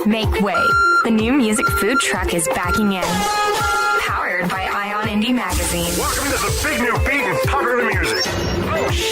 Make way. The new music food truck is backing in. Powered by Ion Indie Magazine. Welcome to the big new beat and popular music.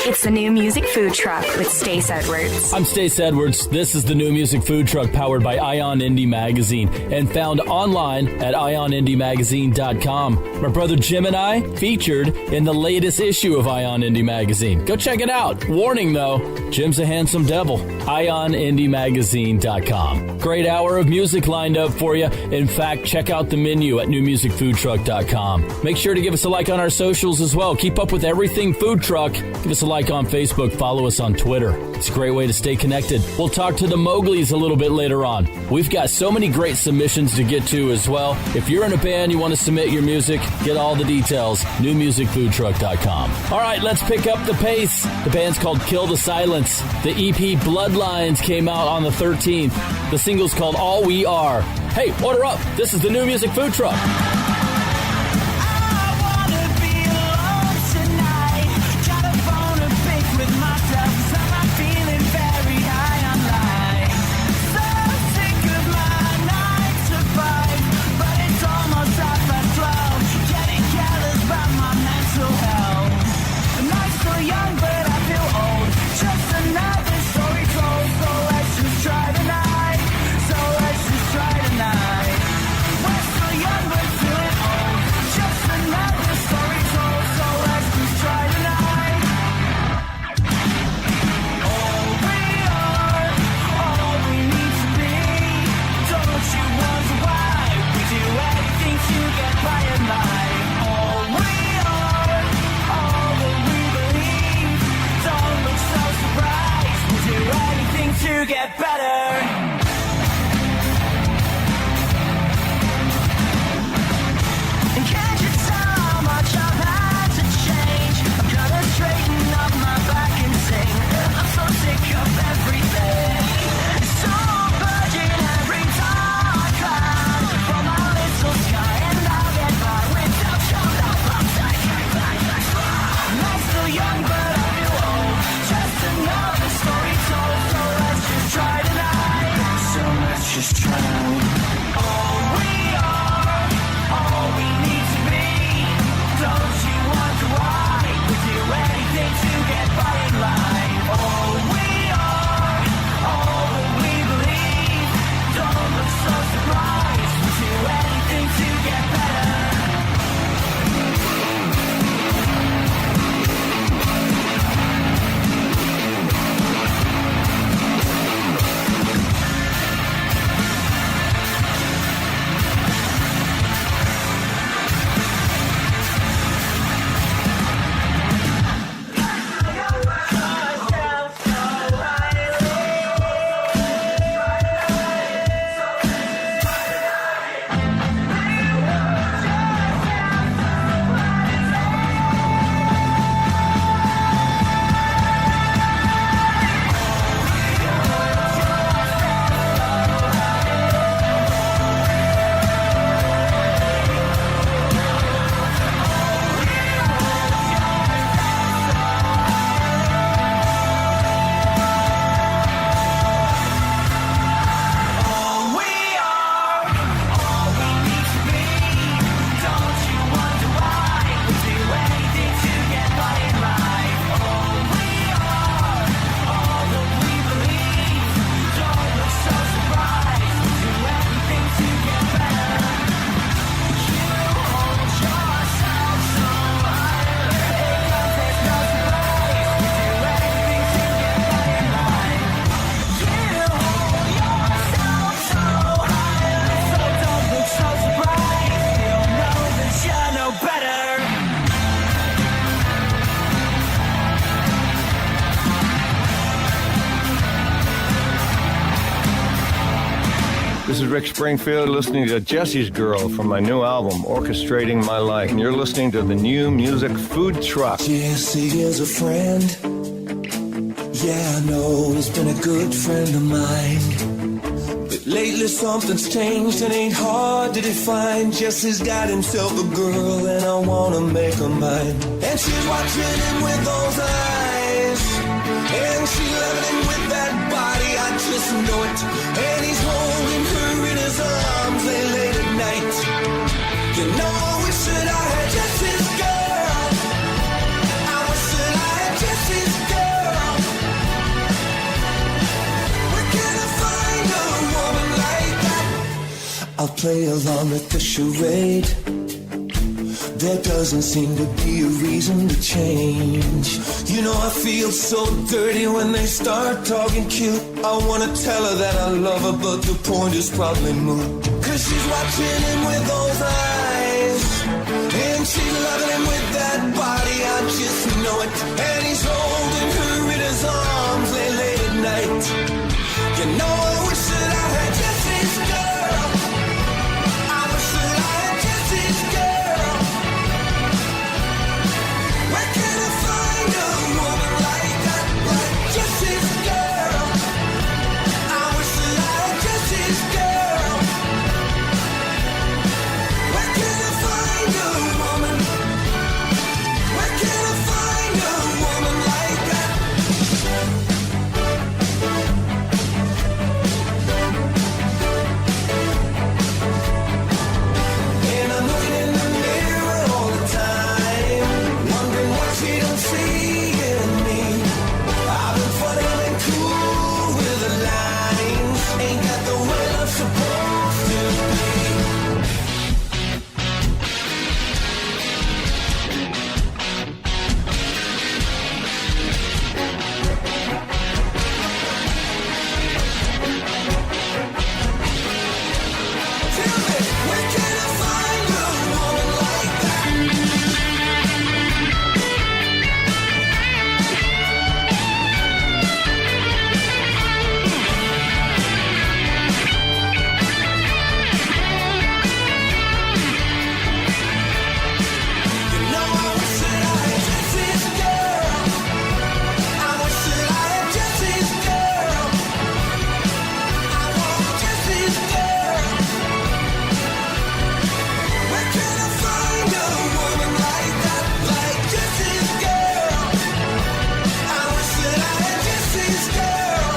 It's the new music food truck with Stace Edwards. I'm Stace Edwards. This is the new music food truck powered by Ion Indie Magazine and found online at ionindie-magazine.com. My brother Jim and I featured in the latest issue of Ion Indie Magazine. Go check it out. Warning though, Jim's a handsome devil. ionindie-magazine.com. Great hour of music lined up for you. In fact, check out the menu at newmusicfoodtruck.com. Make sure to give us a like on our socials as well. Keep up with everything food truck. Give us a like on Facebook. Follow us on Twitter. It's a great way to stay connected. We'll talk to the Mowglis a little bit later on. We've got so many great submissions to get to as well. If you're in a band, you want to submit your music, get all the details, newmusicfoodtruck.com. All right, let's pick up the pace. The band's called Kill the Silence. The EP Bloodlines came out on the 13th. The single's called All We Are. Hey, order up. This is the new music food truck. Get better. Can't you tell how much I've had to change? I'm gonna straighten up my back and sing. I'm so sick of everything. So virgin every time I climb from my little sky, and I'll get by without your love. I'm still young, but I feel old. Just another story told. So let's just try tonight. So let's just try. All we are, all we need to be. Don't you wonder why we do anything to get by in life? All we are, all that we believe. Don't look so surprised. We do anything to get better. This is Rick Springfield listening to Jesse's Girl from my new album, Orchestrating My Life. And you're listening to the new music food truck. Jesse is a friend. Yeah, I know he's been a good friend of mine. But lately something's changed and ain't hard to define. Jesse's got himself a girl and I wanna make her mine. And she's watching him with those eyes. And she's loving him with that body, I just know it. And he's holding her I'll play along with the charade. There doesn't seem to be a reason to change. You know I feel so dirty when they start talking cute. I wanna tell her that I love her, but the point is probably moot. Cause she's watching him with those eyes, and she's loving him with that body, I just know it. And he's holding her in his arms late at night. You know I wish that I had Jesse's girl. I wish that I had Jesse's girl. Where can I find a woman like that, like Jesse's girl? I wish that I had Jesse's girl. Where can I find a woman? Where can I find a woman like that? And I'm looking in the mirror all the time, wondering what she don't see in me. I've been funny and cool with the lines, ain't got the way I'm supposed to be. Tell me, where can I find a woman like that? You know I wish that I had Jesse's girl. I wish that I had Jesse's girl. I want Jesse's girl. Where can I find a woman like that, like Jesse's girl? I wish that I had Jesse's girl.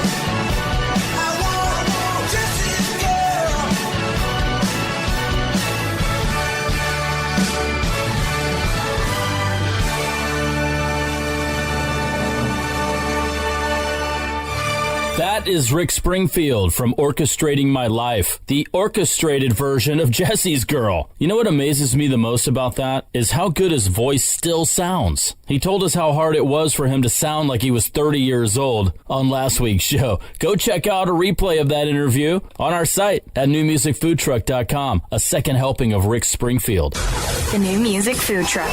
I want Jesse's girl. That is Rick Springfield from Orchestrating My Life, the orchestrated version of Jesse's Girl. You know what amazes me the most about that is how good his voice still sounds. He told us how hard it was for him to sound like he was 30 years old on last week's show. Go check out a replay of that interview on our site at newmusicfoodtruck.com. A second helping of Rick Springfield. The new music food truck.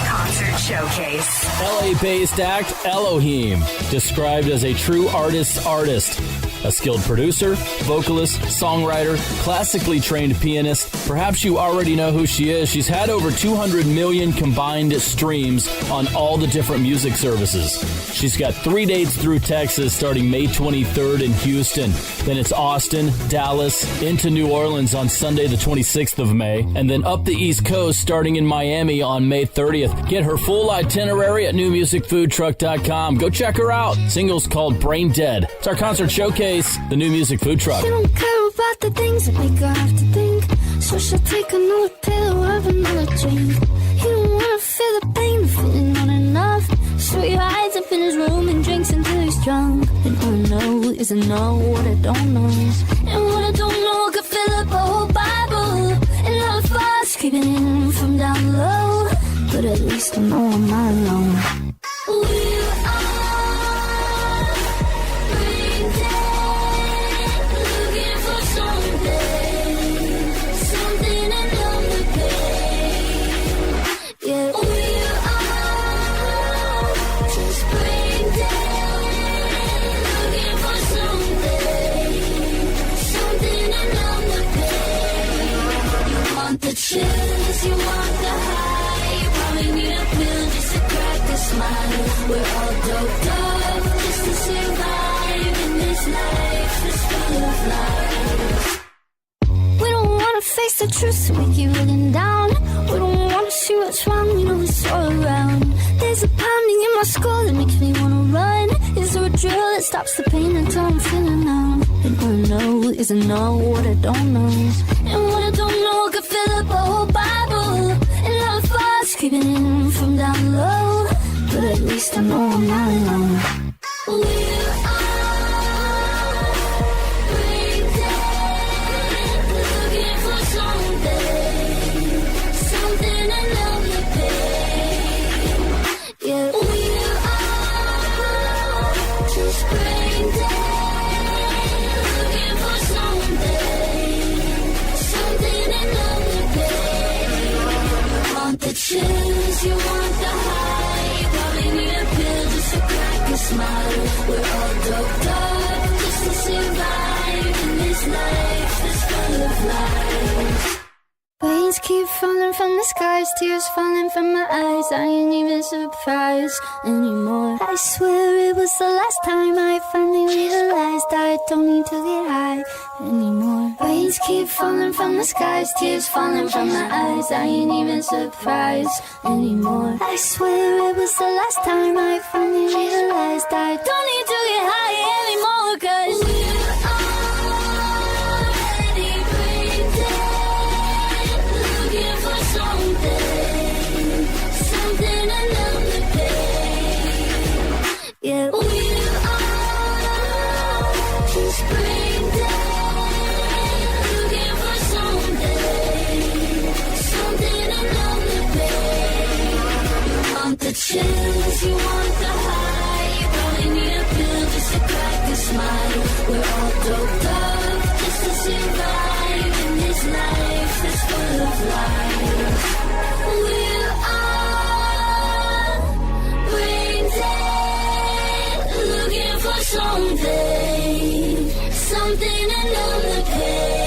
Concert showcase. LA-based act Elohim, described as a true artist's artist. A skilled producer, vocalist, songwriter, classically trained pianist. Perhaps you already know who she is. She's had over 200 million combined streams on all the different music services. She's got 3 dates through Texas starting May 23rd in Houston. Then it's Austin, Dallas, into New Orleans on Sunday the 26th of May, and then up the East Coast starting in Miami on May 30th. Get her full itinerary at newmusicfoodtruck.com. Go check her out. Single's called Brain Dead. It's our concert showcase, the New Music Food Truck. She don't care about the things that make her have to think, so she'll take another pill or have another drink. You don't wanna feel the pain of feeling not enough, so he hides up in his room and drinks until he's drunk. And all I know is I know what I don't know, and what I don't know could fill up a whole Bible. And all the thoughts creeping in from down below, but at least I know I'm not alone. We are brain dead, looking for something to numb the pain. Yeah, we are just brain dead, looking for something to numb the pain. You want the chills, you want the high, you probably need a pill just to crack the smile. We're all doped up just to survive in this life that's full of lies. We don't wanna face the truth, so we keep looking down. We don't wanna see what's wrong, we know it's all around. There's a pounding in my skull that makes me wanna run. Is there a drill that stops the pain until I'm feeling numb? And all I know is I know what I don't know, and what I don't know could fill up a whole Bible. And all the thoughts creeping in from down low, but at least I know I'm not alone. We are brain dead, looking Rains keep falling from the skies, tears falling from my eyes. I ain't even surprised anymore. I swear it was the last time I finally realized I don't need to get high anymore. Rains keep falling from the skies, tears falling from my eyes. I ain't even surprised anymore. I swear it was the last time I finally realized I don't need to get high anymore. 'Cause we're already brain dead, looking for something, something to numb the pain. Yeah, we're all just brain dead, looking for something, something to numb the pain. You want the chills, you want the high, you probably need a pill just to crack the smile. We're all doped up just to survive in this life that's full of lies. We're all brain dead, looking for something, something to numb the pain.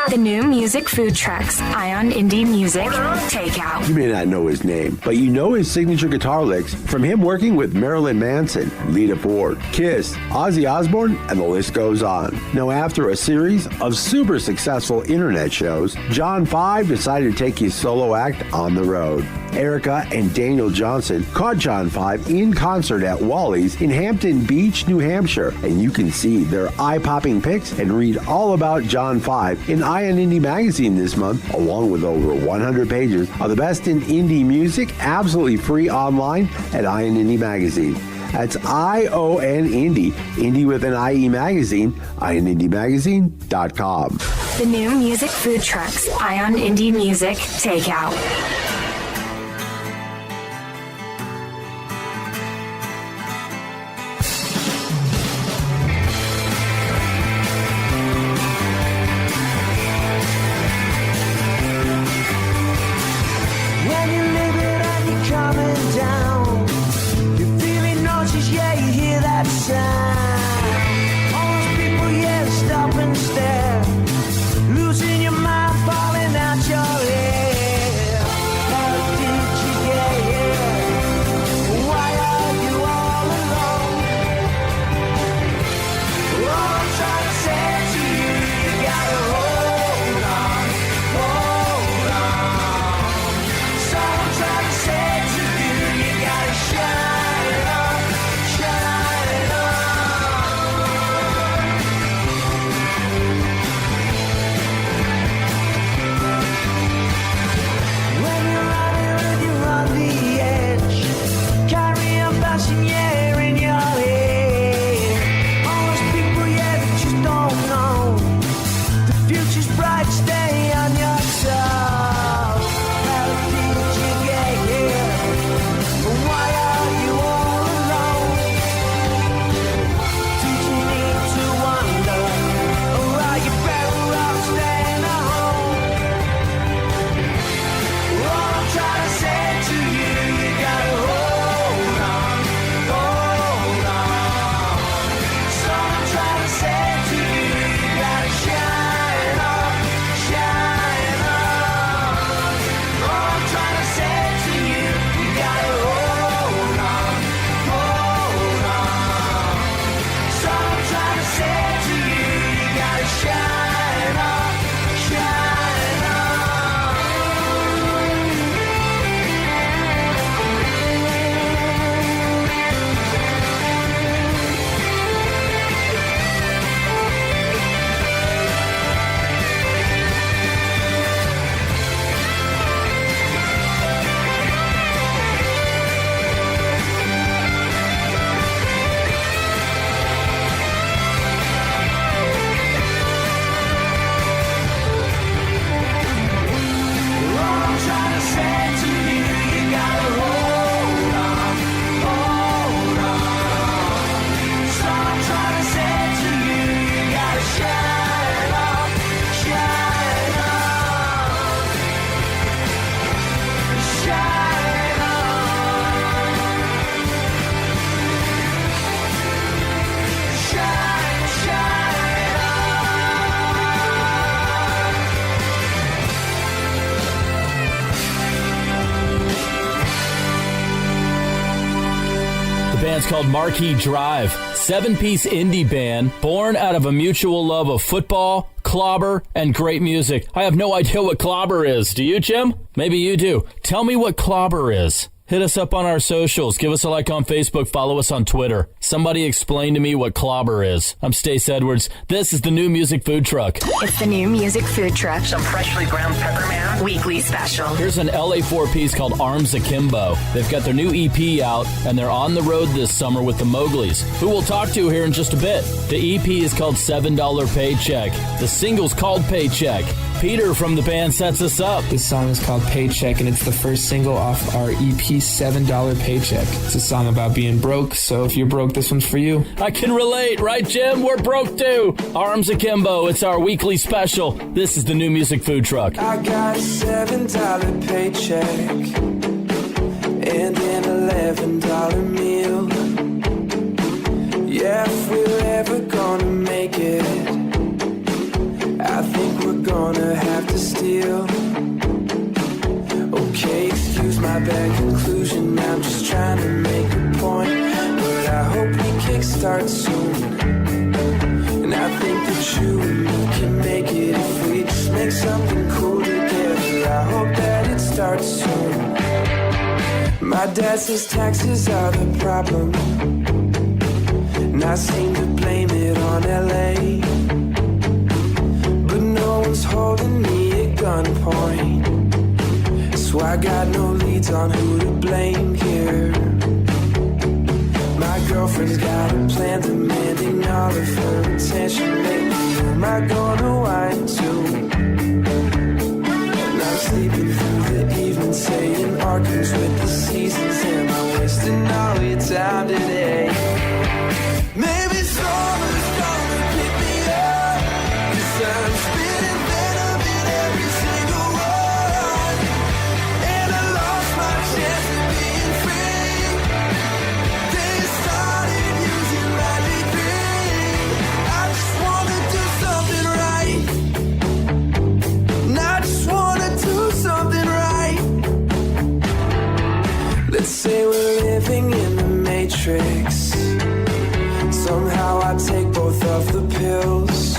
The new music food trucks, Ion Indie Music, Takeout. You may not know his name, but you know his signature guitar licks from him working with Marilyn Manson, Lita Ford, Kiss, Ozzy Osbourne, and the list goes on. Now, after a series of super successful internet shows, John 5 decided to take his solo act on the road. Erica and Daniel Johnson caught John 5 in concert at Wally's in Hampton Beach, New Hampshire, and you can see their eye-popping pics and read all about John 5 in Ion Indie Magazine this month, along with over 100 pages of the best in indie music, absolutely free online at Ion Indie Magazine. That's ION Indie, Indie with an IE Magazine, IonIndieMagazine.com. The new music food trucks, Ion Indie Music, Takeout. When you live it and you're coming down, you're feeling nauseous, yeah, you hear that sound. All those people, yeah, stop and stare, losing your mind, falling out your head. band's called Marquis Drive. 7-piece indie band born out of a mutual love of football, clobber, and great music. I have no idea what clobber is. Do you, Jim? Maybe you do. Tell me what clobber is. Hit us up on our socials. Give us a like on Facebook. Follow us on Twitter. Somebody explain to me what clobber is. I'm Stace Edwards. This is the New Music Food Truck. It's the New Music Food Truck. Some freshly ground pepper man. Weekly special. Here's an LA 4-piece called Arms Akimbo. They've got their new EP out, and they're on the road this summer with the Mowglis, who we'll talk to here in just a bit. The EP is called $7 Paycheck. The single's called Paycheck. Peter from the band sets us up. This song is called Paycheck, and it's the first single off our EP, $7 Paycheck. It's a song about being broke, so if you're broke, this one's for you. I can relate, right, Jim? We're broke too. Arms Akimbo, it's our weekly special. This is the New Music Food Truck. I got a $7 paycheck and an $11 meal. Yeah, if we're ever gonna make it, I think we're gonna have to steal. Okay, excuse my bad conclusion, I'm just trying to make a point, but I hope we kickstart soon. And I think that you and me can make it if we just make something cool together. I hope that it starts soon. My dad says taxes are the problem, and I seem to blame it on LA. But no one's holding me at gunpoint, so I got no leads on who to blame here. My girlfriend's got a plan demanding all of her attention lately. Who am I gonna whine to? And I'm sleeping through the evening, saying arguments with the seasons. Am I wasting all your time today? Maybe summer's gonna pick me up, 'cause I'm spitting venom in every single one, and I lost my chance of being free. They started using my degree. I just wanna do something right, and I just wanna do something right. Let's say we're living in the Matrix. Somehow I take both of the pills.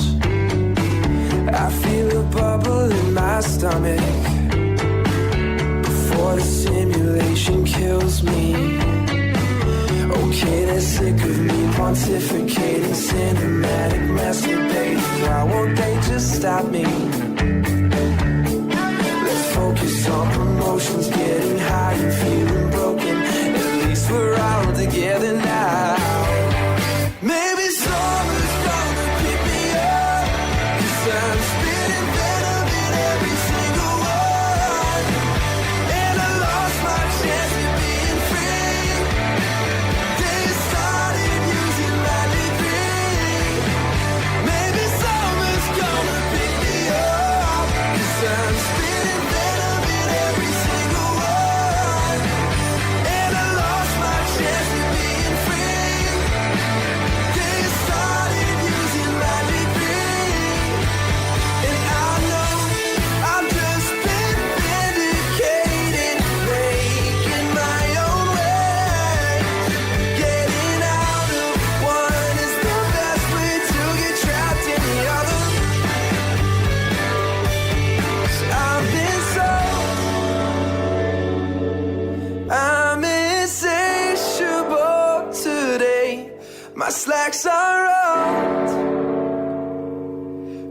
I feel a bubble in my stomach before the simulation kills me. Okay, they're sick of me pontificating, cinematic masturbating. Why won't they just stop me? Let's focus on promotions, getting high and feeling broken. At least we're all together now. Maybe summer's gonna pick me up, 'cause I'm spitting venom in every single one, and I lost my chance of being free. They started using my degree. Maybe summer's gonna pick me up, 'cause I'm spitting venom in every single one, and I lost my chance of being free. They started using my degree, and I know I've just been vindicated, making my own way. Getting out of one is the best way to get trapped in the other. 'Cause I've been I'm insatiable today. My slacks are out,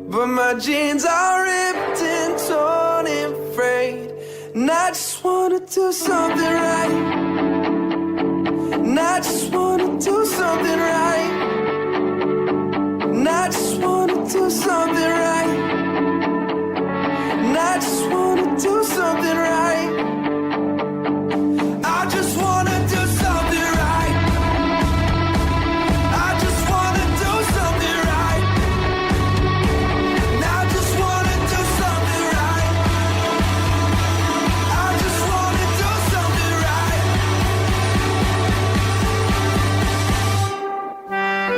but my jeans are ripped and torn and frayed. And I just wanna do something right. And I just wanna do something right. And I just wanna do something right. And I just wanna do something right. I just wanna do something right. I just wanna do something right. And I just wanna do something right. I just wanna do something right.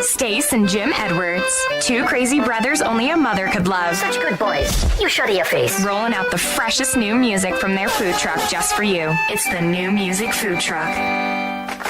Stace and Jim Edwards. Two crazy brothers only a mother could love. Such good boys. You shut your face. Rolling out the freshest new music from their food truck just for you. It's the New Music Food Truck.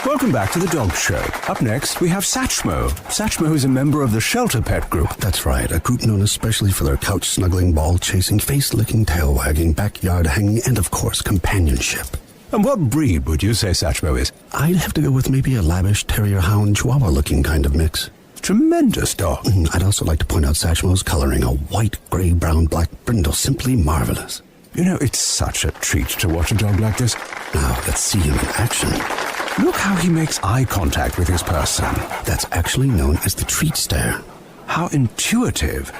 Welcome back to the Dog Show. Up next, we have Satchmo. Satchmo is a member of the Shelter Pet Group. That's right, a group known especially for their couch-snuggling, ball-chasing, face-licking, tail-wagging, backyard-hanging, and, of course, companionship. And what breed would you say Satchmo is? I'd have to go with maybe a lavish terrier-hound chihuahua-looking kind of mix. Tremendous dog. I'd also like to point out Satchmo's coloring, a white, gray, brown, black brindle, simply marvelous. You know, it's such a treat to watch a dog like this. Now, let's see him in action. Look how he makes eye contact with his person. That's actually known as the treat stare. How intuitive.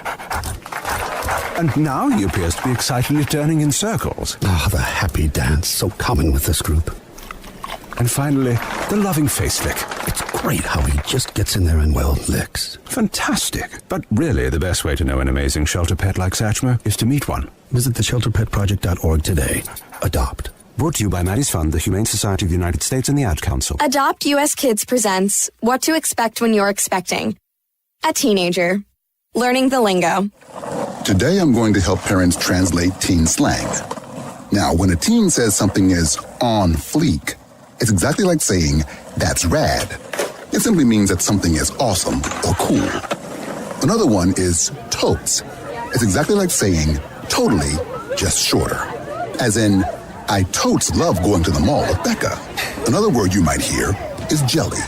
And now he appears to be excitedly turning in circles. Ah, the happy dance, so common with this group. And finally, the loving face lick. It's great how he just gets in there and, well, licks. Fantastic. But really, the best way to know an amazing shelter pet like Satchmo is to meet one. Visit theshelterpetproject.org today. Adopt. Brought to you by Maddie's Fund, the Humane Society of the United States, and the Ad Council. Adopt US Kids presents What to Expect When You're Expecting. A teenager. Learning the lingo. Today I'm going to help parents translate teen slang. Now, when a teen says something is on fleek, it's exactly like saying, that's rad. It simply means that something is awesome or cool. Another one is totes. It's exactly like saying, totally, just shorter. As in, I totes love going to the mall with Becca. Another word you might hear is jelly.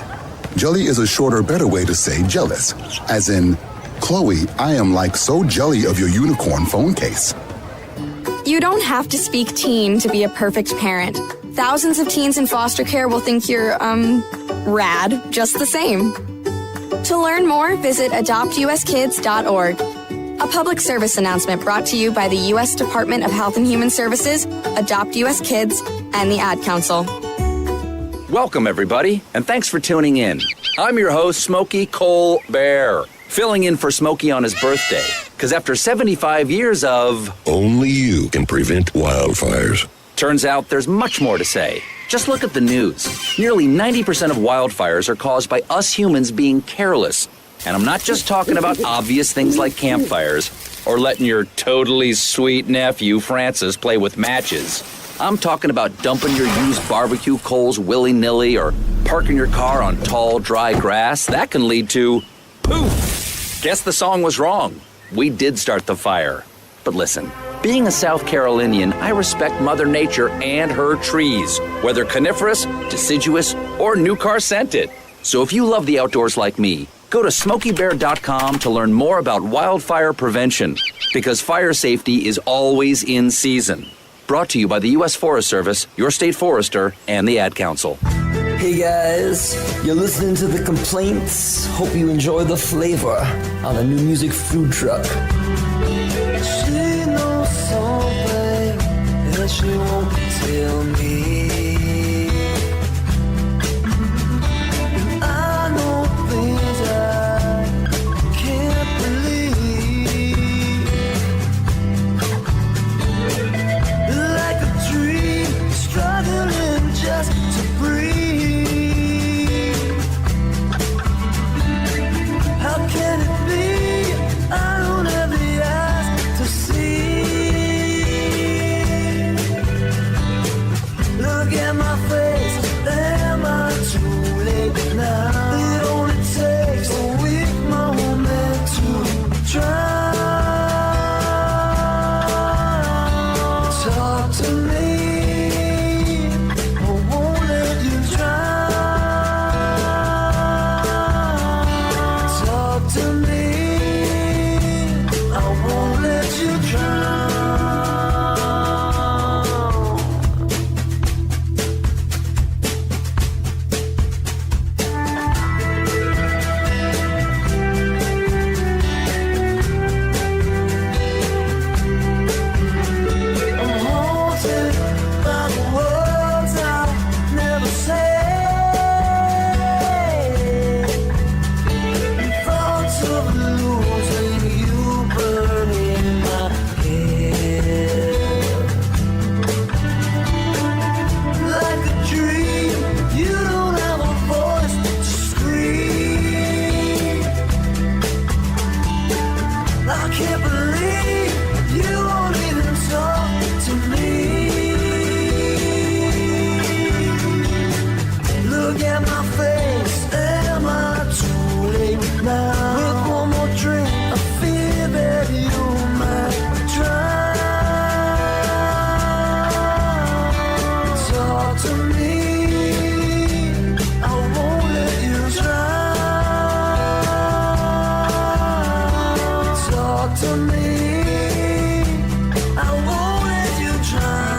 Jelly is a shorter, better way to say jealous. As in, Chloe, I am like so jelly of your unicorn phone case. You don't have to speak teen to be a perfect parent. Thousands of teens in foster care will think you're, rad just the same. To learn more, visit adoptuskids.org. A public service announcement brought to you by the U.S. Department of Health and Human Services, Adopt U.S. Kids, and the Ad Council. Welcome, everybody, and thanks for tuning in. I'm your host, Smokey Cole Bear, filling in for Smokey on his birthday, because after 75 years of... Only you can prevent wildfires. Turns out there's much more to say. Just look at the news. Nearly 90% of wildfires are caused by us humans being careless. And I'm not just talking about obvious things like campfires or letting your totally sweet nephew, Francis, play with matches. I'm talking about dumping your used barbecue coals willy-nilly or parking your car on tall, dry grass. That can lead to poof. Guess the song was wrong. We did start the fire. But listen, being a South Carolinian, I respect Mother Nature and her trees, whether coniferous, deciduous, or new car scented. So if you love the outdoors like me, go to SmokeyBear.com to learn more about wildfire prevention, because fire safety is always in season. Brought to you by the U.S. Forest Service, your state forester, and the Ad Council. Hey guys, you're listening to The Complaints. Hope you enjoy the flavor on a new music food truck. She knows something that she won't tell me. And I know things I can't believe. Like a dream, struggling just to breathe. How can it be? I don't have the eyes to see. Look at my face, am I too late now? It only takes a weak moment to try. Talk to me, I won't let you try. Talk to me, I won't let you drown. I'm haunted by the words I never say. Thoughts of losing you burn in my head. Like a dream, you don't have a voice to scream. I can't believe you won't even talk to me. Look look at my face. Am I too late now? With one more drink, I fear that you might drown. Talk to me, I won't let you drown. Talk to me, I won't let you drown.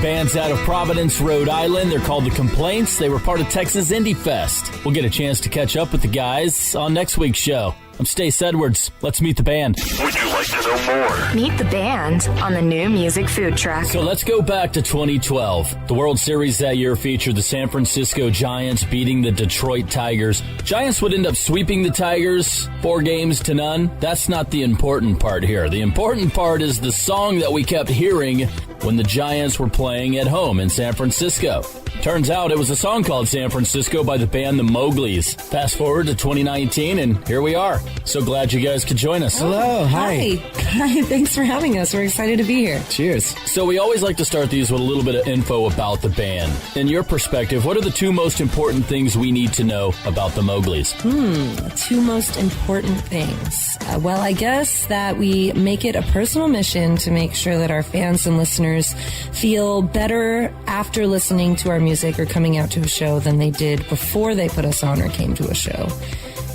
Band's out of Providence, Rhode Island. They're called The Complaints. They were part of Texas Indie Fest. We'll get a chance to catch up with the guys on next week's show. I'm Stace Edwards. Let's meet the band. Would you like to know more? Meet the band on the new music food truck. So let's go back to 2012. The World Series that year featured the San Francisco Giants beating the Detroit Tigers. Giants would end up sweeping the Tigers 4-0. That's not the important part here. The important part is the song that we kept hearing when the Giants were playing at home in San Francisco. Turns out it was a song called San Francisco by the band the Mowglis. Fast forward to 2019, and here we are. So glad you guys could join us. Hello, hi. Hi, thanks for having us. We're excited to be here. Cheers. So we always like to start these with a little bit of info about the band. In your perspective, what are the two most important things we need to know about the Mowglis? Two most important things. Well, I guess that we make it a personal mission to make sure that our fans and listeners feel better after listening to our music or coming out to a show than they did before they put us on or came to a show.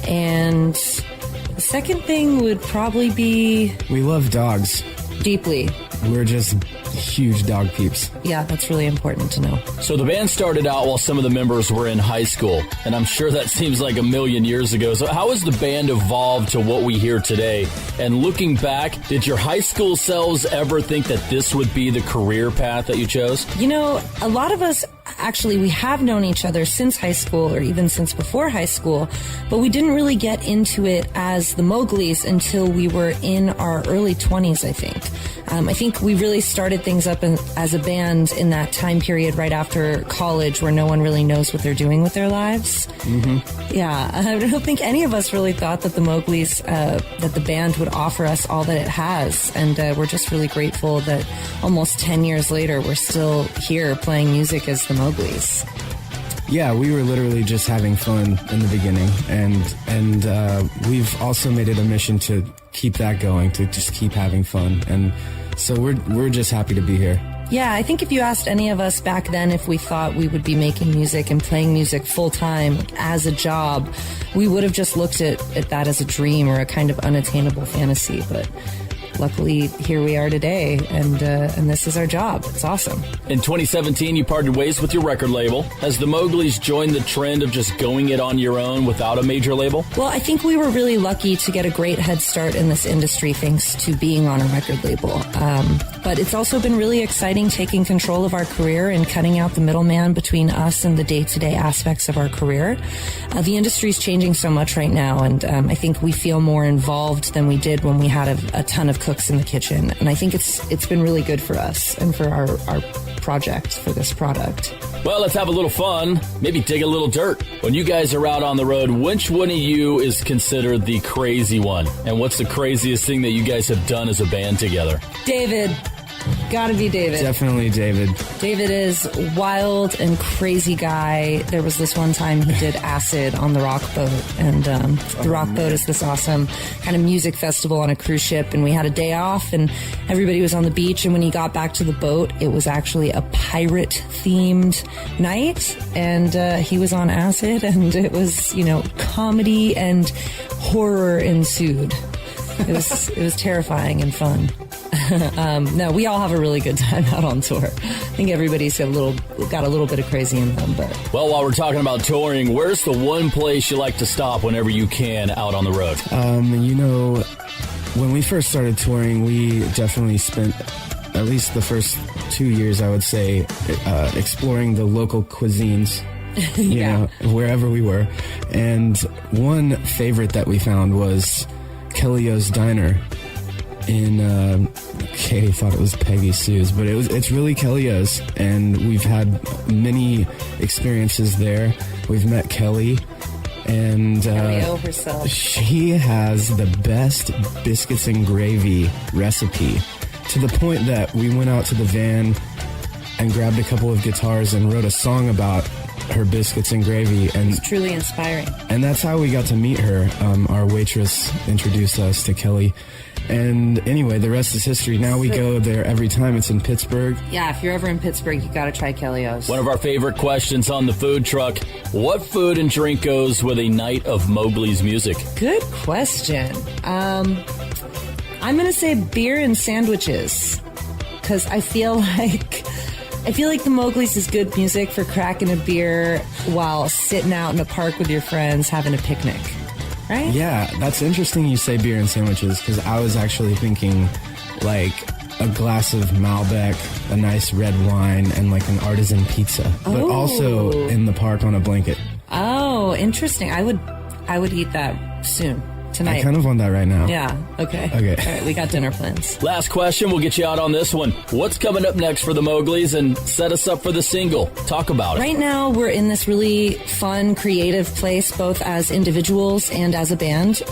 And the second thing would probably be... We love dogs. Deeply. We're just huge dog peeps. Yeah, that's really important to know. So the band started out while some of the members were in high school, and I'm sure that seems like a million years ago. So how has the band evolved to what we hear today? And looking back, did your high school selves ever think that this would be the career path that you chose? You know, a lot of us, actually, we have known each other since high school or even since before high school, but we didn't really get into it as the Mowglis until we were in our early 20s, I think. I think we really started things up as a band in that time period right after college where no one really knows what they're doing with their lives. Mm-hmm. Yeah, I don't think any of us really thought that the Mowglis, that the band would offer us all that it has. And we're just really grateful that almost 10 years later, we're still here playing music as the Mowglis. Yeah, we were literally just having fun in the beginning, and we've also made it a mission to keep that going, to just keep having fun, and so we're just happy to be here. Yeah, I think if you asked any of us back then if we thought we would be making music and playing music full time as a job, we would have just looked at that as a dream or a kind of unattainable fantasy, but luckily, here we are today, and this is our job. It's awesome. In 2017, you parted ways with your record label. Has the Mowglis joined the trend of just going it on your own without a major label? Well, I think we were really lucky to get a great head start in this industry thanks to being on a record label. But it's also been really exciting taking control of our career and cutting out the middleman between us and the day-to-day aspects of our career. The industry's changing so much right now, and I think we feel more involved than we did when we had a ton of cooks in the kitchen, and I think it's been really good for us and for our project, for this product. Well, let's have a little fun, maybe dig a little dirt. When you guys are out on the road, which one of you is considered the crazy one? And what's the craziest thing that you guys have done as a band together? David. Gotta be David. Definitely David. David is wild and crazy guy. There was this one time he did acid on the Rock Boat, and the Rock Boat is this awesome kind of music festival on a cruise ship, and we had a day off, and everybody was on the beach, and when he got back to the boat, it was actually a pirate-themed night, and he was on acid, and it was, comedy and horror ensued. It was terrifying and fun. No, we all have a really good time out on tour. I think everybody's got a little bit of crazy in them. But well, while we're talking about touring, where's the one place you like to stop whenever you can out on the road? When we first started touring, we definitely spent at least the first 2 years, I would say, exploring the local cuisines. Wherever we were. And one favorite that we found was Kelly-O's Diner in Katie thought it was Peggy Sue's, but it's really Kelly-O's, and we've had many experiences there. We've met Kelly, and Kelly-O herself. She has the best biscuits and gravy recipe, to the point that we went out to the van and grabbed a couple of guitars and wrote a song about her biscuits and gravy. And it's truly inspiring. And that's how we got to meet her. Our waitress introduced us to Kelly. And anyway, the rest is history. Now we go there every time. It's in Pittsburgh. Yeah, if you're ever in Pittsburgh, you got to try Kelly-O's. One of our favorite questions on the food truck: what food and drink goes with a night of Mowgli's music? Good question. I'm going to say beer and sandwiches, because I feel like the Mowgli's is good music for cracking a beer while sitting out in a park with your friends having a picnic. Right? Yeah, that's interesting you say beer and sandwiches, because I was actually thinking like a glass of Malbec, a nice red wine, and like an artisan pizza. But also in the park on a blanket. Oh, interesting. I would eat that soon. Tonight. I kind of want that right now. Yeah, okay. Okay. All right, we got dinner plans. Last question, we'll get you out on this one. What's coming up next for the Mowgli's, and set us up for the single? Talk about it. Right now, we're in this really fun, creative place, both as individuals and as a band.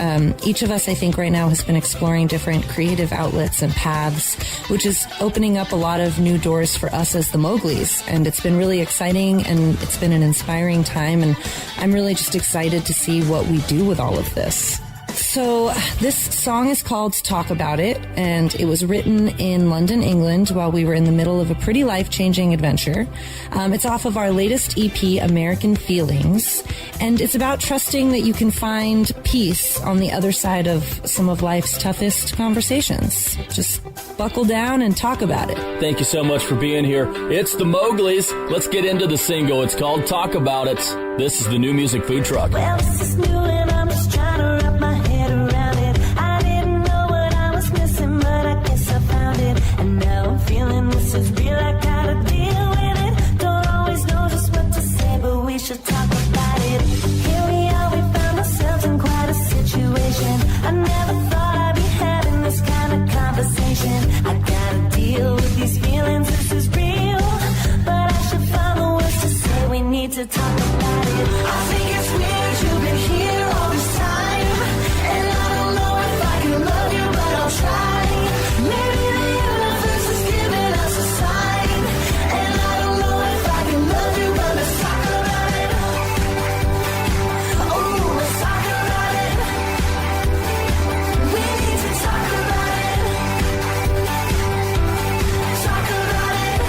Each of us, I think, right now has been exploring different creative outlets and paths, which is opening up a lot of new doors for us as the Mowgli's. And it's been really exciting, and it's been an inspiring time, and I'm really just excited to see what we do with all of this. So this song is called Talk About It, and it was written in London, England, while we were in the middle of a pretty life-changing adventure. It's off of our latest EP, American Feelings, and it's about trusting that you can find peace on the other side of some of life's toughest conversations. Just buckle down and talk about it. Thank you so much for being here. It's the Mowgli's. Let's get into the single. It's called Talk About It. This is the New Music Food Truck. Well, this is new and I'm just trying to wrap my head around it. I didn't know what I was missing, but I guess I found it. And now I'm feeling this is real, I gotta deal with it. Don't always know just what to say, but we should talk about it. Here we are, we found ourselves in quite a situation. I never thought I'd be having this kind of conversation. I gotta deal with these feelings, this is real. But I should find the words to say, we need to talk about it. I think it's weird you've been here all this time, and I don't know if I can love you, but I'll try. Maybe the universe is giving us a sign, and I don't know if I can love you, but let's talk about it. Oh, let's talk about it. We need to talk about it. Talk about it.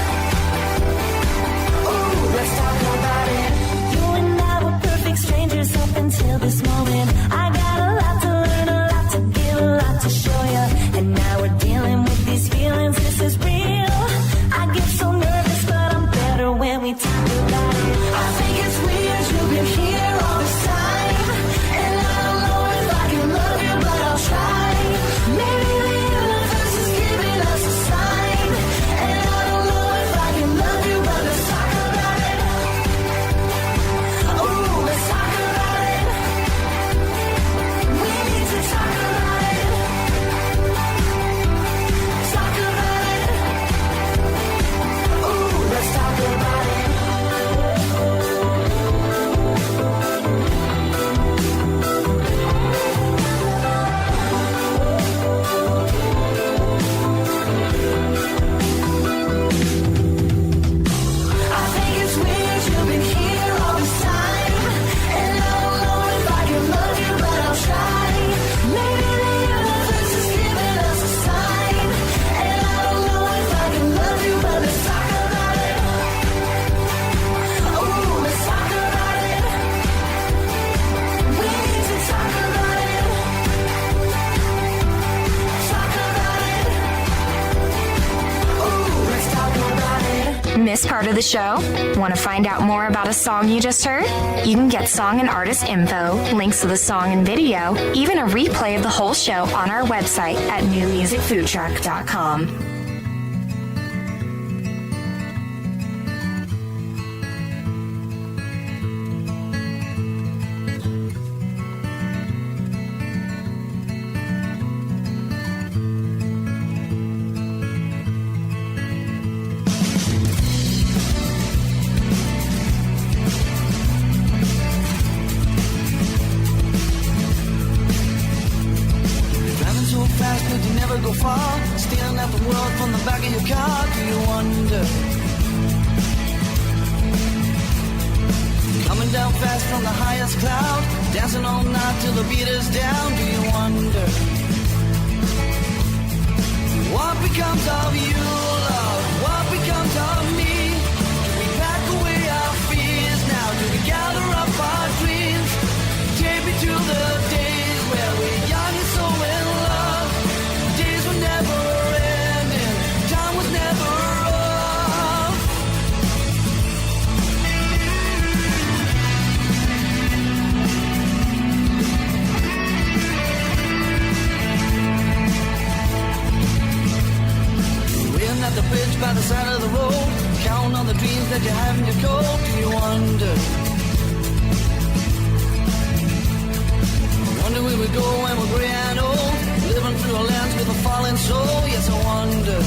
Oh, let's talk about it. start of the show? Want to find out more about a song you just heard? You can get song and artist info, links to the song and video, even a replay of the whole show on our website at newmusicfoodtruck.com. Go far, staring at the world from the back of your car. Do you wonder? Coming down fast from the highest cloud, dancing all night till the beat is down. Do you wonder? What becomes of you, love? What becomes of me? Do we pack away our fears now? Do we gather up our dreams? Take me to the days where we're young and so in love. Never ending, time was never off. Waiting at the bridge by the side of the road, counting on the dreams that you have in your coat. Do you wonder? Wonder where we go when we're gray and old, living through a lens with a fallen soul. Yes, I wonder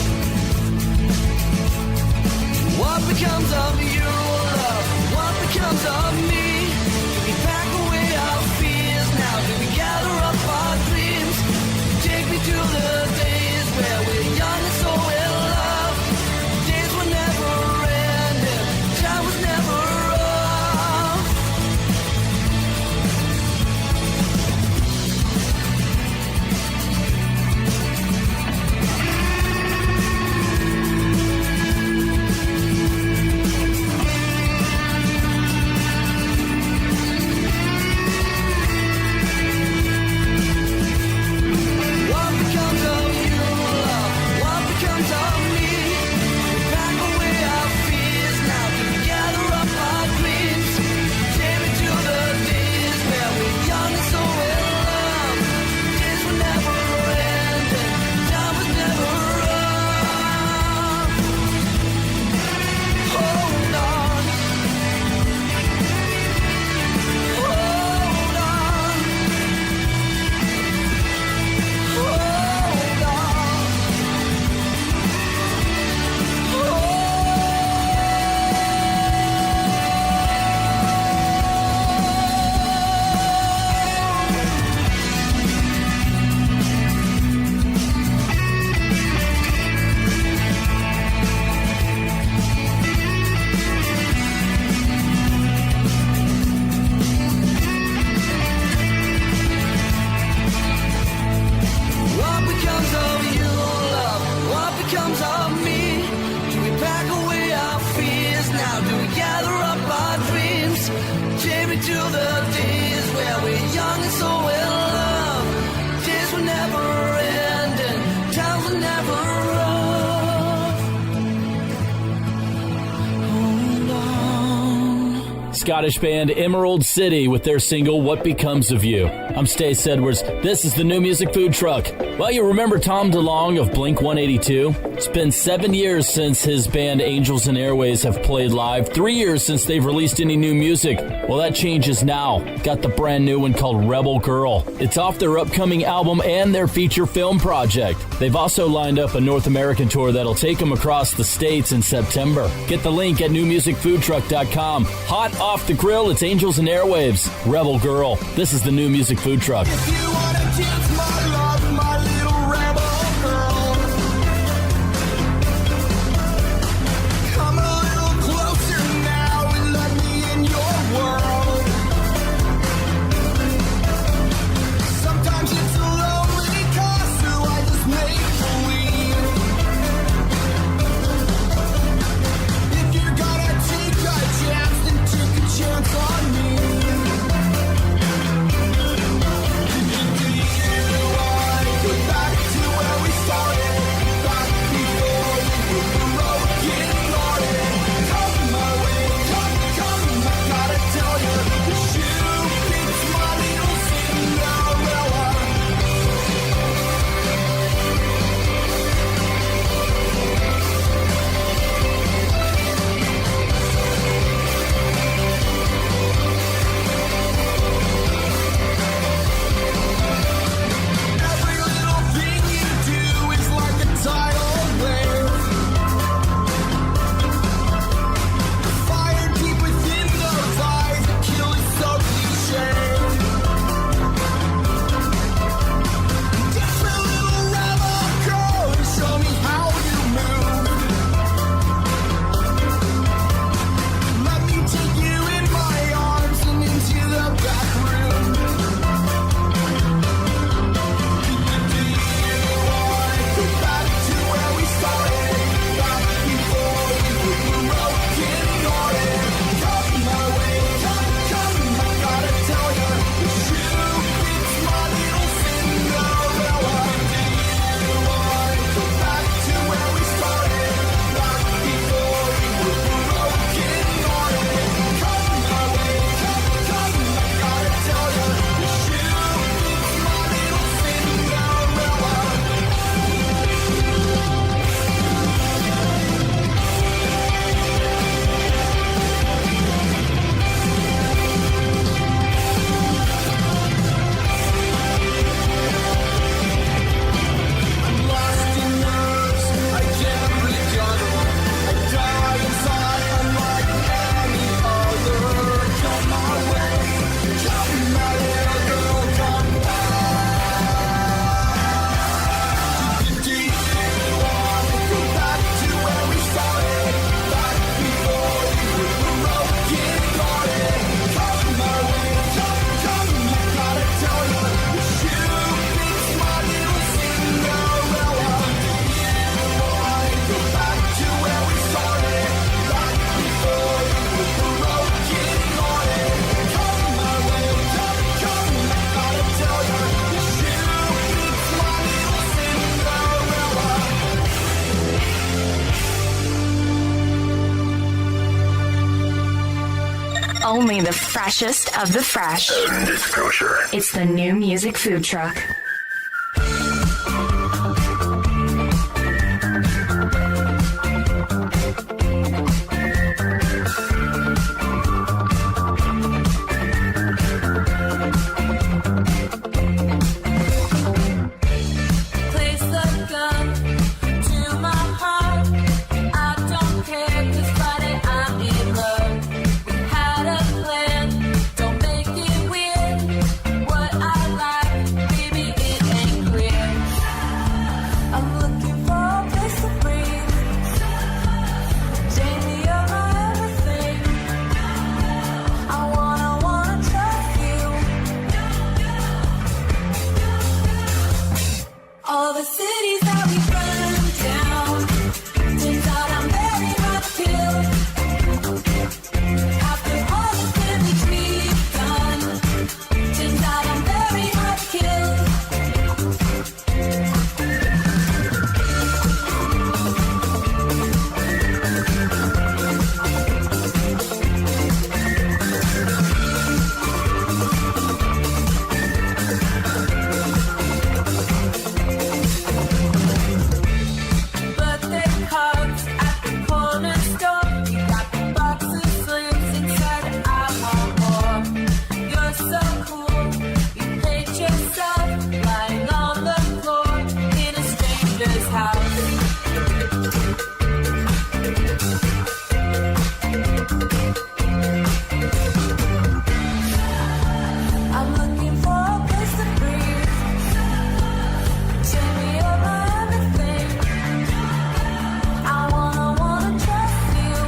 what becomes of you, love? What becomes of me? Do we pack away our fears now? Do we gather up our dreams? Take me to the days where we're young and so in love. Days were never ending, time was never off. Scottish band Emerald City with their single What Becomes of You. I'm Stace Edwards. This is the New Music Food Truck. Well, you remember Tom DeLonge of Blink-182? It's been 7 years since his band Angels and Airwaves have played live. 3 years since they've released any new music. Well, that changes now. Got the brand new one called Rebel Girl. It's off their upcoming album and their feature film project. They've also lined up a North American tour that'll take them across the states in September. Get the link at newmusicfoodtruck.com. Hot off the grill, it's Angels and Airwaves. Rebel Girl. This is the New Music Food Truck. If you wanna dance, my love, my little rebel girl, come a little closer now and let me in your world. Sometimes it's a lonely cause, so I just make believe. If you're gonna take a chance, then take a chance on me. You Only the freshest of the fresh. And it's kosher. It's the New Music Food Truck. Place the gun to my heart. I don't care 'cause Friday I'm in love. We had a plan. Don't make it weird. What I like, baby, it ain't clear. I'm looking for a place to breathe. Jamie, you're my everything. I wanna trust you. All the cities that we burned down. Turns out I'm very hard to kill. After all the damage we've done. Turns out I'm very hard to kill. Birthday cards at the corner store. You got the box of slims inside. I want more. You're so cool. You played yourself lying on the floor in a stranger's house. I'm looking for a place to breathe. Jamie, you're my everything. I wanna trust you.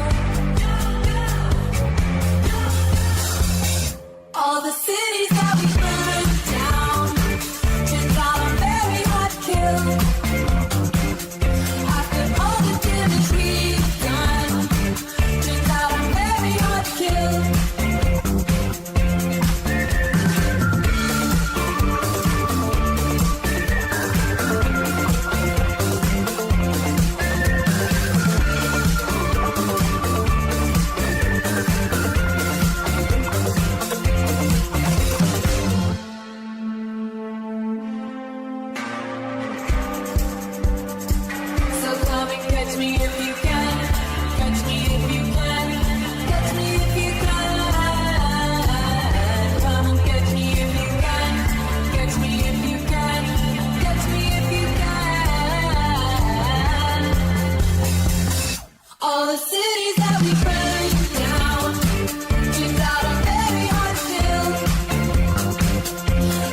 All the cities that we burned down. Turns out I'm very hard to kill. After all the damage we've done. Turns out I'm very hard to kill. So come and catch me if you can. Catch me if you can. Catch me if you can. Come and catch me if you can. Catch me if you can. Catch me if you can. All the cities that we burned down. Turns out I'm very hard to kill.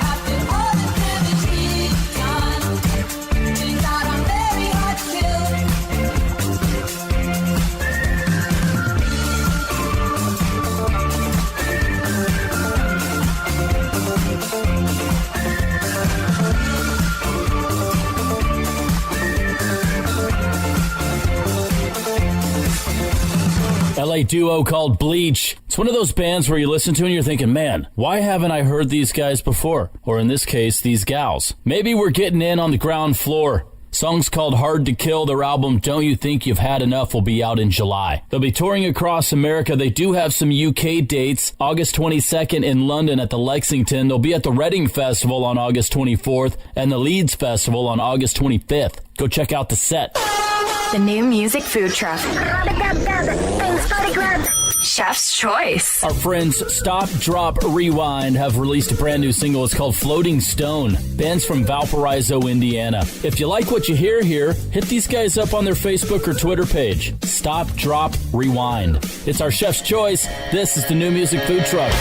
After all the damage we've done. Turns out I'm very hard to kill. LA duo called Bleach. It's one of those bands where you listen to and you're thinking, man, why haven't I heard these guys before? Or in this case, these gals. Maybe we're getting in on the ground floor. Song's called Hard to Kill. Their album, Don't You Think You've Had Enough, will be out in July. They'll be touring across America. They do have some UK dates. August 22nd in London at the Lexington. They'll be at the Reading Festival on August 24th and the Leeds Festival on August 25th. Go check out the set. The New Music Food Truck. Chef's Choice. Our friends Stop.Drop.Rewind have released a brand new single. It's called Floating Stone. Band's from Valparaiso, Indiana. If you like what you hear here, hit these guys up on their Facebook or Twitter page. Stop.Drop.Rewind. It's our Chef's Choice. This is the New Music Food Truck.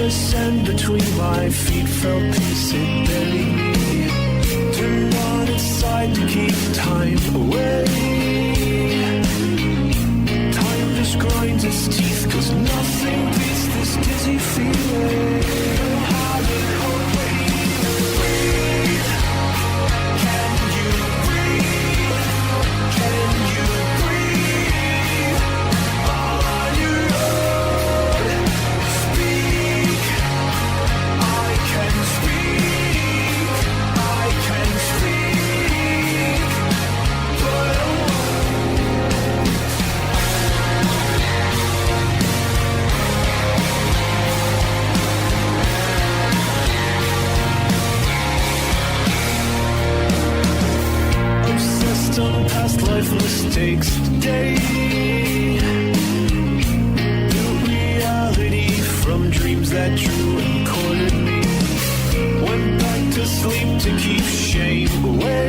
the sand between my feet felt peace, it buried me. Turned on its side to keep time away. Time just grinds its teeth, 'cause nothing beats this dizzy feeling. Having hope when you breathe. Can you breathe? Can you breathe? All on your own. Speak. I can speak. I can speak. But I won't. Obsessed on past life mistakes today. Built reality from dreams that drew and cornered me. Went back to sleep to keep shame away.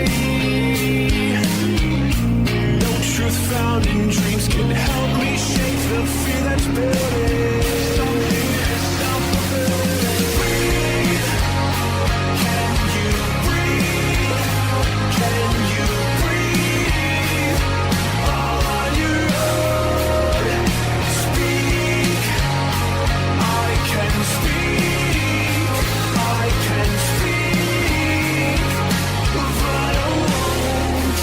No truth found in dreams can help me shake the fear that's building. Something is self-fulfilling. Breathe. Can you breathe? Can you breathe? All on your own. Speak. I can speak. I can speak. But I won't.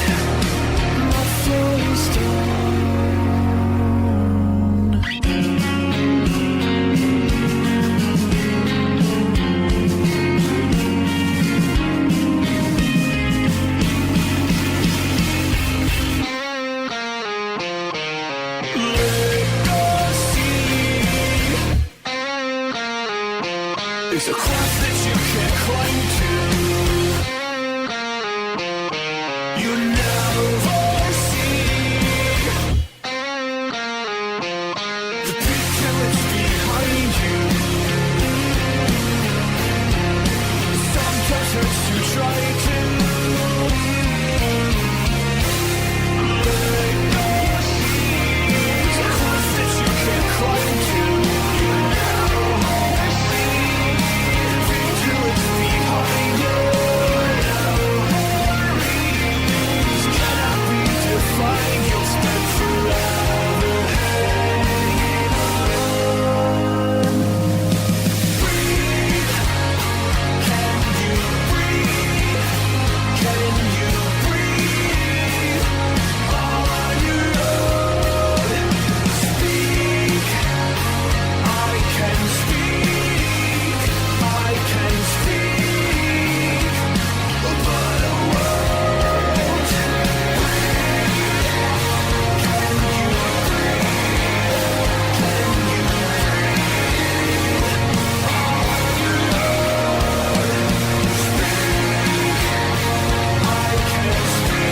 My flowing stone. It's a cross that you can't climb to. You never see the picture that's behind you. Sometimes hurts to try to let go. It's a cross that you can't climb to. You never see what's behind you. Memories cannot be defined. You'll spend forever hanging on. Breathe. Can you breathe? Can you breathe? All on your own. Speak. I can speak. I can speak. But I won't. Can you breathe? Can you breathe? All on your own. Speak. I can speak.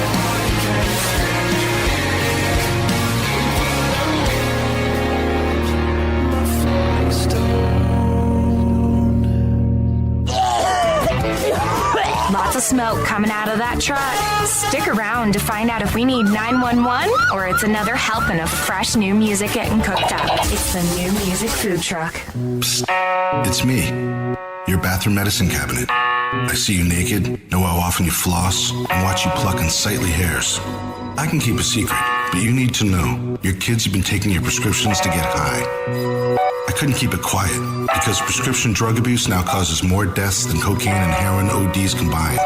I can speak. My flowing stone. Lots of smoke coming out of that truck. Stick around to find out if we need 911 or it's another helping of fresh new music getting cooked up. It's the New Music Food Truck. It's me, your bathroom medicine cabinet. I see you naked, know how often you floss, and watch you pluck unsightly hairs. I can keep a secret, but you need to know your kids have been taking your prescriptions to get high. I couldn't keep it quiet because prescription drug abuse now causes more deaths than cocaine and heroin ODs combined.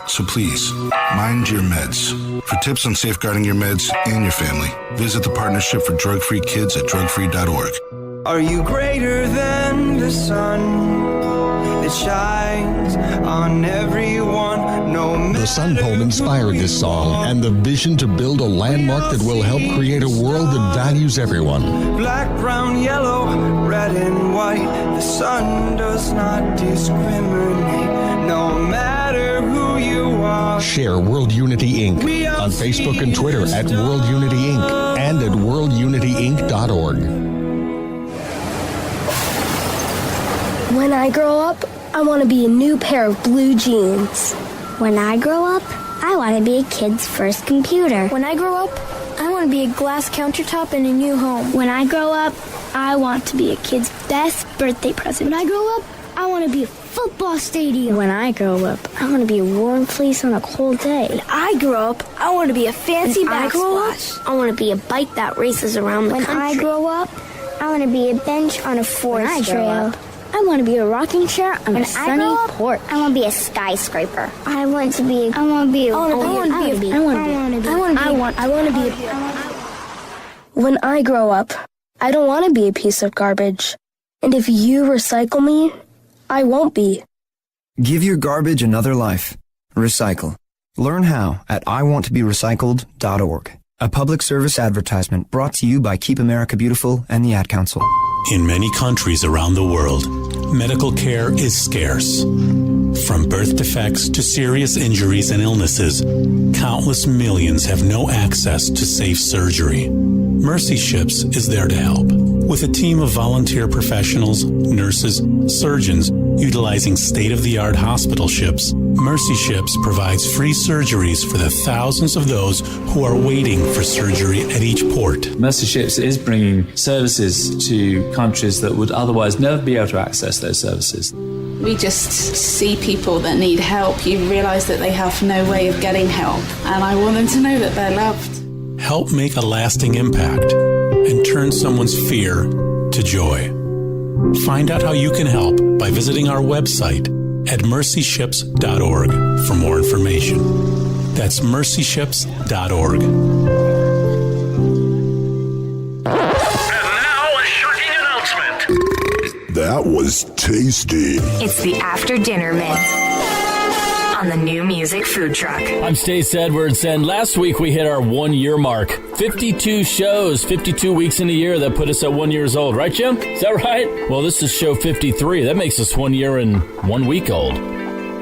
So please, mind your meds. For tips on safeguarding your meds and your family, visit the Partnership for Drug-Free Kids at drugfree.org. Are you greater than the sun? It shines on everyone, no matter. The Sun Poem inspired this song and the vision to build a landmark that will help create a world that values everyone. Black, brown, yellow, red and white. The sun does not discriminate, no matter who you are. Share World Unity Inc. on Facebook and Twitter at World Unity Inc. and at worldunityinc.org. When I grow up, I want to be a new pair of blue jeans. When I grow up, I want to be a kid's first computer. When I grow up, I want to be a glass countertop in a new home. When I grow up, I want to be a kid's best birthday present. When I grow up, I want to be a football stadium. When I grow up, I want to be a warm fleece on a cold day. When I grow up, I want to be a fancy backsplash. I want to be a bike that races around the country. When I grow up, I want to be a bench on a forest trail. I want to be a rocking chair on a sunny porch. I want to be a skyscraper. I want to be When I grow up, I don't want to be a piece of garbage. And if you recycle me, I won't be. Give your garbage another life. Recycle. Learn how at iwanttoberecycled.org. A public service advertisement brought to you by Keep America Beautiful and the Ad Council. In many countries around the world, medical care is scarce. From birth defects to serious injuries and illnesses, countless millions have no access to safe surgery. Mercy Ships is there to help. With a team of volunteer professionals, nurses, surgeons, utilizing state-of-the-art hospital ships, Mercy Ships provides free surgeries for the thousands of those who are waiting for surgery at each port. Mercy Ships is bringing services to countries that would otherwise never be able to access those services. We just see people that need help. You realise that they have no way of getting help, and I want them to know that they're loved. Help make a lasting impact and turn someone's fear to joy. Find out how you can help by visiting our website at mercyships.org for more information. That's mercyships.org. That was tasty. It's the After Dinner Mint on the New Music Food Truck. I'm Stace Edwards, and last week we hit our 1 year mark. 52 shows, 52 weeks in a year. That put us at 1 year old. Right, Jim? Is that right? Well, this is show 53. That makes us 1 year and 1 week old.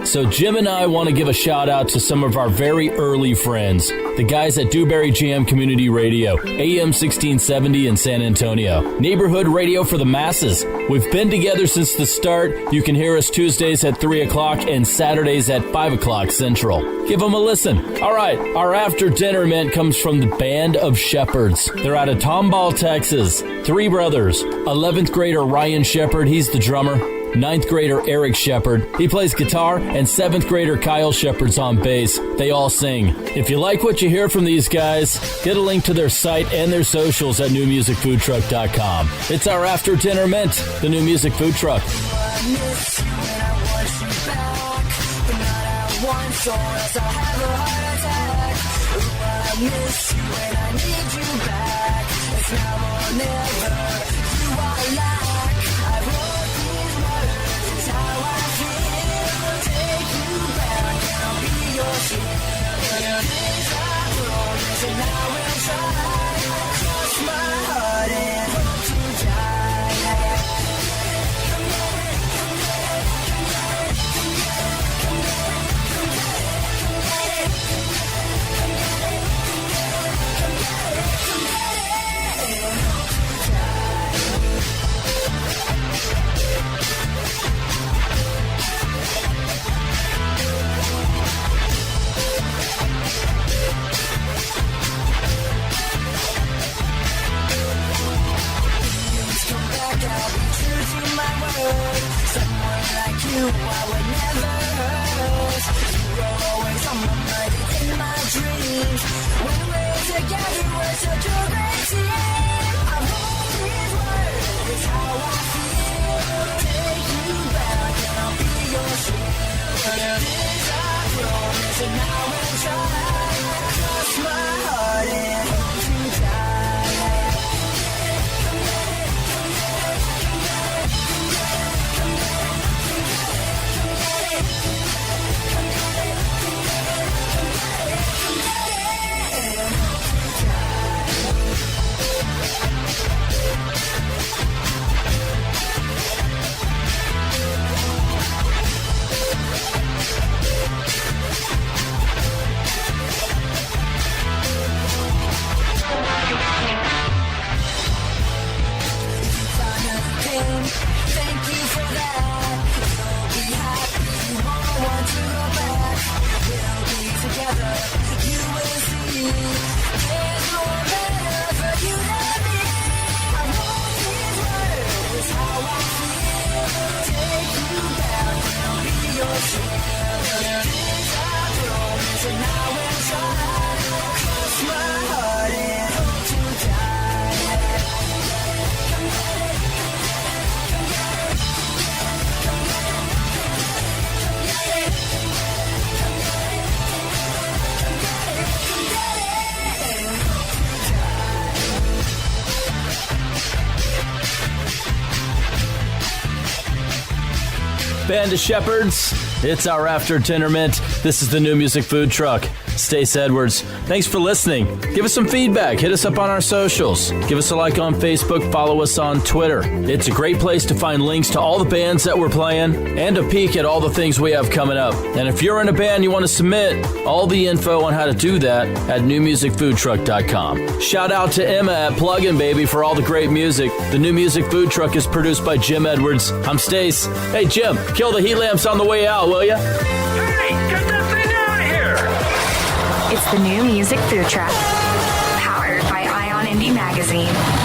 So Jim and I want to give a shout out to some of our very early friends, the guys at Dewberry Jam Community Radio, AM 1670 in San Antonio, neighborhood radio for the masses. We've been together since the start. You can hear us Tuesdays at 3 o'clock and Saturdays at 5 o'clock Central. Give them a listen. All right, our after dinner mint comes from the band of Sheperds. They're out of Tomball, Texas. 3 brothers. 11th grader Ryan Shepherd, he's the drummer. 9th grader Eric Shepherd, he plays guitar, and 7th grader Kyle Shepherd's on bass. They all sing. If you like what you hear from these guys, get a link to their site and their socials at newmusicfoodtruck.com. It's our After Dinner Mint, the New Music Food Truck. Band of Sheperds. It's our after dinner mint. This is the New Music Food Truck. Stace Edwards. Thanks for listening. Give us some feedback. Hit us up on our socials. Give us a like on Facebook. Follow us on Twitter. It's a great place to find links to all the bands that we're playing and a peek at all the things we have coming up. And if you're in a band you want to submit, all the info on how to do that at newmusicfoodtruck.com. Shout out to Emma at Plugin Baby for all the great music. The New Music Food Truck is produced by Jim Edwards. I'm Stace. Hey, Jim, kill the heat lamps on the way out, will ya? Hey, get that thing out of here! It's the New Music Food Truck, powered by Ion Indie Magazine.